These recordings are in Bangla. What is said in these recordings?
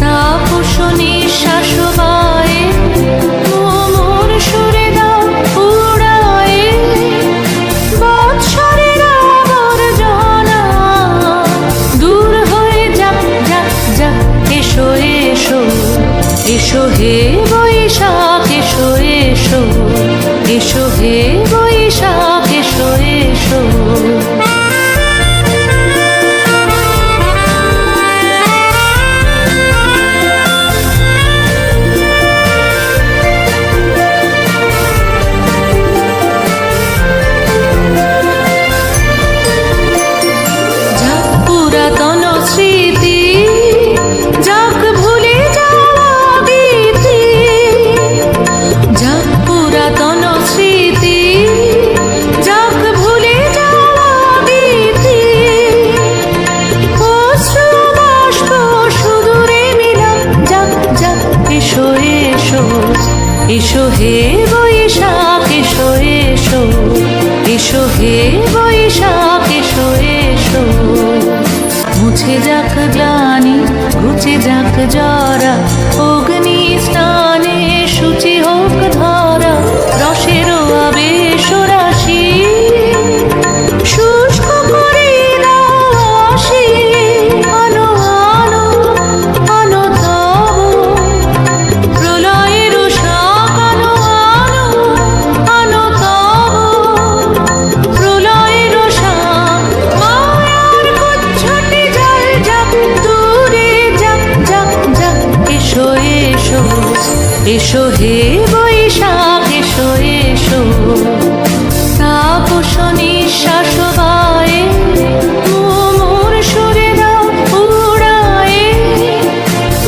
তাপস নিঃশ্বাস বায়ে মোর সুরে দাও উড়ায়ে বৎসরের আবর্জনা দূর হয়ে যাক যাক যাক। এসো এসো এসো হে বৈশাখ এসো এসো এসো হে বৈশাখ এসো এসো। পুরাতন স্মৃতি যাক ভুলে যাওয়া গীতি, যাক পুরাতন স্মৃতি যাক ভুলে যাওয়া গীতি। অশ্রু বাষ্প সুদূরে মিলাম যাক যাক। এসো এসো এসো হে বৈশাখ এসো এসো এসো হে বৈশাখ এসো এসো। মুছে যাক গ্লানি ঘুচে যাক জরা অগ্নি স্নানে শুচি হোক ধরা। রসের আবেশ রাশি শুষ্ক করে দাও আসি। আনো আনো আনো তব প্রলয়ের শাক আনো আনো আনো তব প্রলয়ের শাক। মায়ার কুচ্ছটি জল যাক দূরে যাক যাক যাক। এসো এসো এসো হে বৈশাখ এসো এসো। তাপস নিঃশ্বাস বায়ে মোর সুরে দাও উড়ায়ে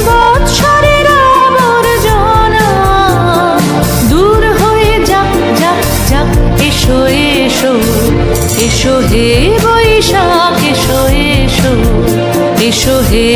বৎসরের আবর্জনা দূর হয়ে যাক যাক যাক। এসো এসো এসো হে বৈশাখ এসো এসো এসো হে